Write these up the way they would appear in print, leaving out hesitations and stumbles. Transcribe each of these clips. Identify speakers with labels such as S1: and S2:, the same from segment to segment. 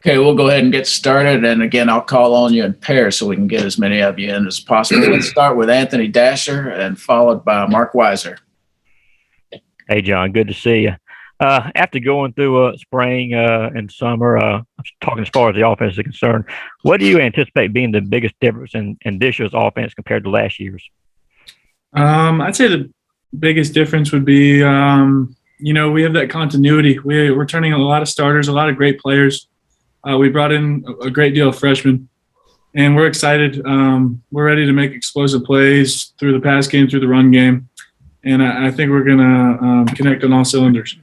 S1: Okay, we'll go ahead and get started. And again, I'll call on you in pairs so we can get as many of you in as possible. Let's start with Anthony Dasher and followed by Mark Weiser.
S2: Hey, John, good to see you. After going through spring and summer, I'm talking as far as the offense is concerned, what do you anticipate being the biggest difference in this year's offense compared to last year's?
S3: I'd say the biggest difference would be, we have that continuity. We're turning a lot of starters, a lot of great players. We brought in a great deal of freshmen, and we're excited. We're ready to make explosive plays through the pass game, through the run game, and I think we're going to connect on all cylinders.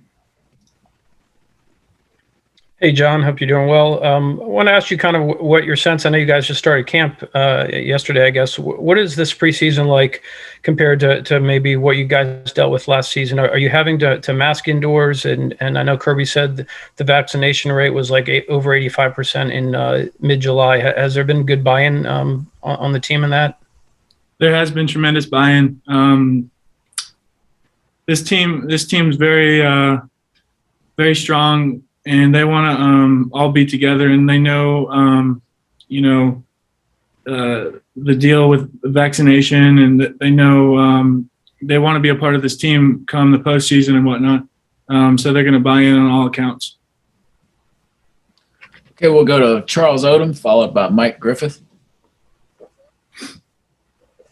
S4: Hey, John, hope you're doing well. I want to ask you kind of what your sense, I know you guys just started camp yesterday, I guess. What is this preseason like compared to maybe what you guys dealt with last season? Are you having to mask indoors? And I know Kirby said the vaccination rate was like over 85% in mid-July. Has there been good buy-in on the team in that?
S3: There has been tremendous buy-in. This team's very, very strong. And they want to all be together, and they know, the deal with vaccination, and they know they want to be a part of this team come the postseason and whatnot. So they're going to buy in on all accounts.
S1: Okay, we'll go to Charles Odom, followed by Mike Griffith.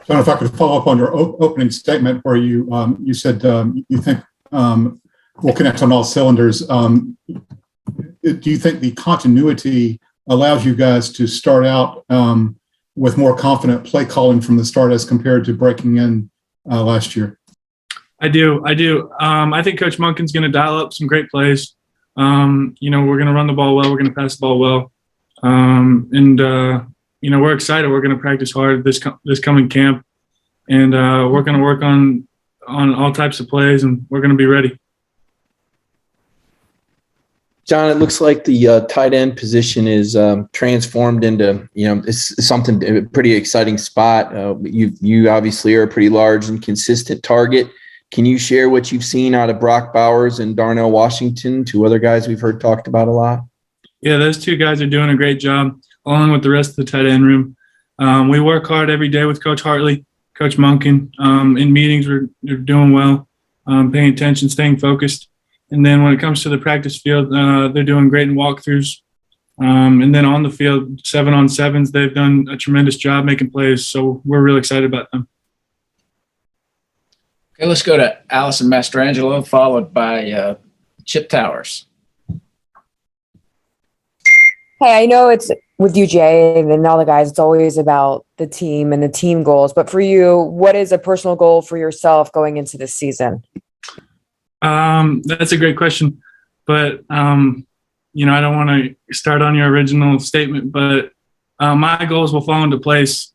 S5: John, if I could follow up on your opening statement where you said you think we'll connect on all cylinders. Do you think the continuity allows you guys to start out with more confident play calling from the start as compared to breaking in last year?
S3: I do. I think Coach Monken's going to dial up some great plays. We're going to run the ball well. We're going to pass the ball well. We're excited. We're going to practice hard this coming camp. And we're going to work on all types of plays, and we're going to be ready.
S6: John, it looks like the tight end position is transformed into, it's something, a pretty exciting spot. You obviously are a pretty large and consistent target. Can you share what you've seen out of Brock Bowers and Darnell Washington, two other guys we've heard talked about a lot?
S3: Yeah, those two guys are doing a great job, along with the rest of the tight end room. We work hard every day with Coach Hartley, Coach Monken. In meetings, we're doing well, paying attention, staying focused. And then when it comes to the practice field, they're doing great in walkthroughs. And then on the field, 7-on-7s, they've done a tremendous job making plays. So we're really excited about them.
S1: Okay, let's go to Allison Mastrangelo, followed by Chip Towers.
S7: Hey, I know it's with you, Jay, and all the guys, it's always about the team and the team goals. But for you, what is a personal goal for yourself going into this season?
S3: That's a great question, but I don't want to start on your original statement, but my goals will fall into place.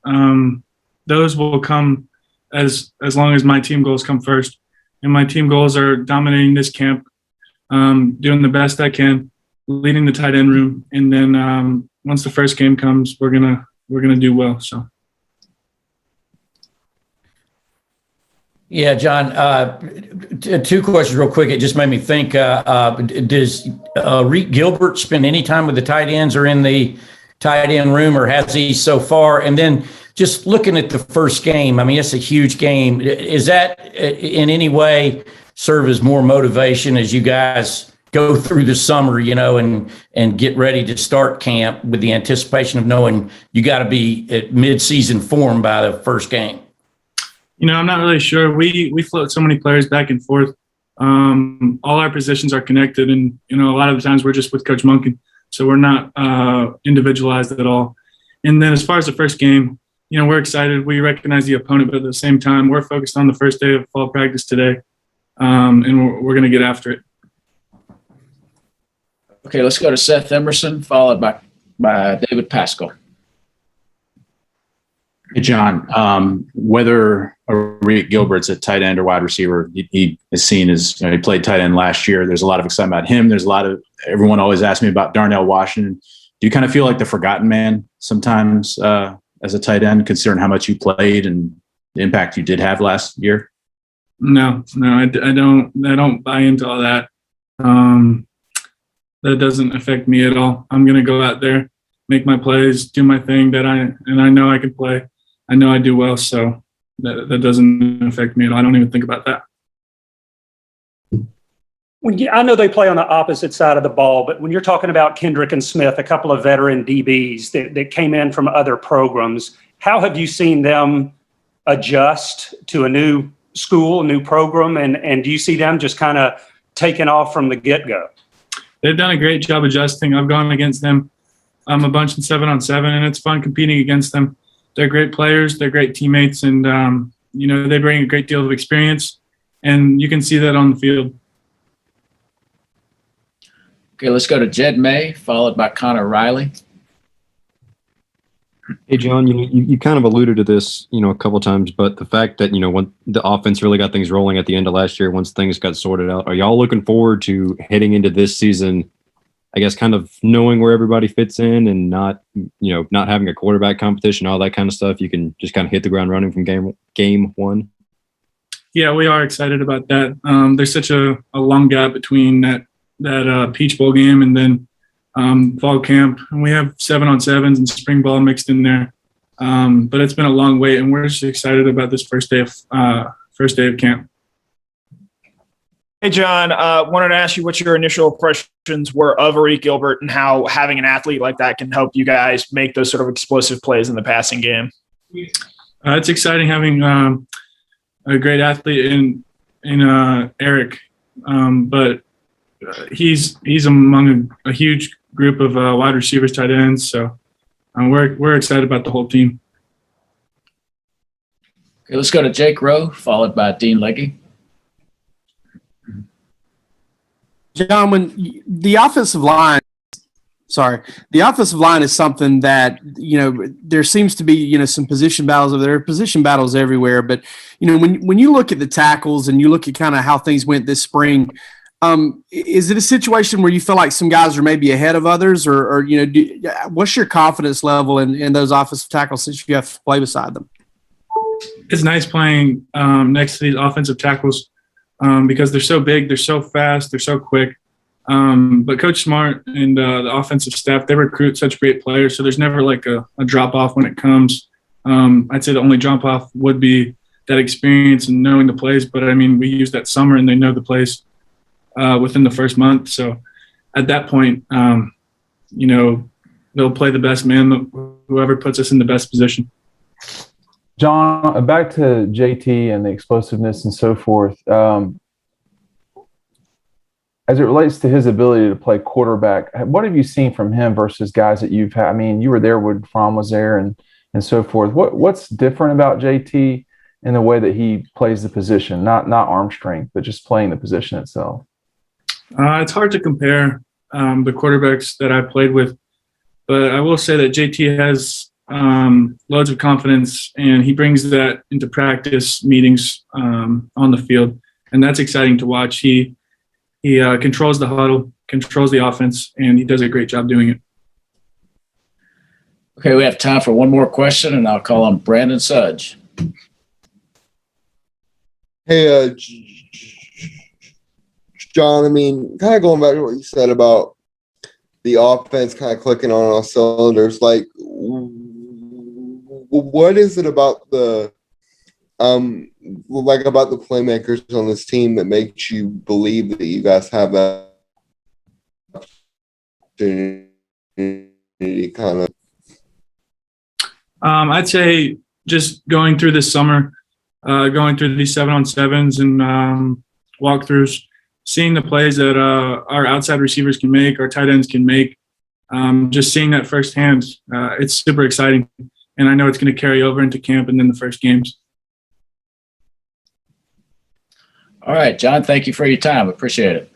S3: Those will come as long as my team goals come first, and my team goals are dominating this camp, doing the best I can, leading the tight end room, and then once the first game comes, we're gonna do well. So.
S8: Yeah, John, two questions real quick. It just made me think, does Arik Gilbert spend any time with the tight ends or in the tight end room, or has he so far? And then just looking at the first game, I mean, it's a huge game. Is that in any way serve as more motivation as you guys go through the summer, and get ready to start camp with the anticipation of knowing you got to be at mid-season form by the first game?
S3: I'm not really sure. We float so many players back and forth. All our positions are connected, and a lot of the times we're just with Coach Monken, so we're not individualized at all. And then as far as the first game, we're excited. We recognize the opponent, but at the same time, we're focused on the first day of fall practice today, and we're going to get after it.
S1: Okay, let's go to Seth Emerson, followed by David Pascal.
S9: Hey, John, whether Arik Gilbert's at tight end or wide receiver, he is seen as, he played tight end last year. There's a lot of excitement about him. There's everyone always asks me about Darnell Washington. Do you kind of feel like the forgotten man sometimes as a tight end, considering how much you played and the impact you did have last year?
S3: No, I don't buy into all that. that doesn't affect me at all. I'm going to go out there, make my plays, do my thing and I know I can play. I know I do well. So that doesn't affect me at all. I don't even think about that.
S10: I know they play on the opposite side of the ball, but when you're talking about Kendrick and Smith, a couple of veteran DBs that came in from other programs, how have you seen them adjust to a new school, a new program, and do you see them just kind of taking off from the get-go?
S3: They've done a great job adjusting. I've gone against them a bunch in 7-on-7, and it's fun competing against them. They're great players, they're great teammates, and they bring a great deal of experience, and you can see that on the field.
S1: Okay, let's go to Jed May, followed by Connor Riley.
S11: Hey, John, you kind of alluded to this, a couple of times, but the fact that, when the offense really got things rolling at the end of last year, once things got sorted out, are y'all looking forward to heading into this season, I guess, kind of knowing where everybody fits in and not having a quarterback competition, all that kind of stuff? You can just kind of hit the ground running from game one. Yeah,
S3: we are excited about that. There's such a long gap between that Peach Bowl game and then fall camp, and we have 7-on-7s and spring ball mixed in there. But it's been a long wait, and we're just excited about this first day of camp.
S12: Hey, John, wanted to ask you what your initial impressions were of Arik Gilbert and how having an athlete like that can help you guys make those sort of explosive plays in the passing game.
S3: It's exciting having a great athlete in Arik, but he's among a huge group of wide receivers, tight ends. So we're excited about the whole team.
S1: Okay, let's go to Jake Rowe, followed by Dean Legge.
S13: John, when the offensive line is something that, there seems to be, some position battles. There are position battles everywhere. But, when you look at the tackles and you look at kind of how things went this spring, is it a situation where you feel like some guys are maybe ahead of others or what's your confidence level in those offensive tackles since you have to play beside them?
S3: It's nice playing next to these offensive tackles because they're so big, they're so fast, they're so quick. But Coach Smart and the offensive staff, they recruit such great players. So there's never like a drop off when it comes. I'd say the only drop off would be that experience and knowing the plays. But I mean, we use that summer and they know the plays within the first month. So at that point, they'll play the best man, whoever puts us in the best position.
S14: John, back to JT and the explosiveness and so forth. As it relates to his ability to play quarterback, what have you seen from him versus guys that you've had? I mean, you were there when Fromm was there and so forth. What's different about JT in the way that he plays the position? Not arm strength, but just playing the position itself.
S3: It's hard to compare the quarterbacks that I've played with, but I will say that JT has loads of confidence, and he brings that into practice meetings on the field, and that's exciting to watch. He controls the huddle, controls the offense, and he does a great job doing it.
S1: Okay, we have time for one more question, and I'll call on Brandon Sudge.
S15: Hey, John, I mean, kind of going back to what you said about the offense kind of clicking on all cylinders, like what is it about the about the playmakers on this team that makes you believe that you guys have that opportunity kind of?
S3: I'd say just going through this summer, going through these 7-on-7s and walkthroughs, seeing the plays that our outside receivers can make, our tight ends can make, just seeing that firsthand, it's super exciting. And I know it's going to carry over into camp and then the first games.
S1: All right, John, thank you for your time. Appreciate it.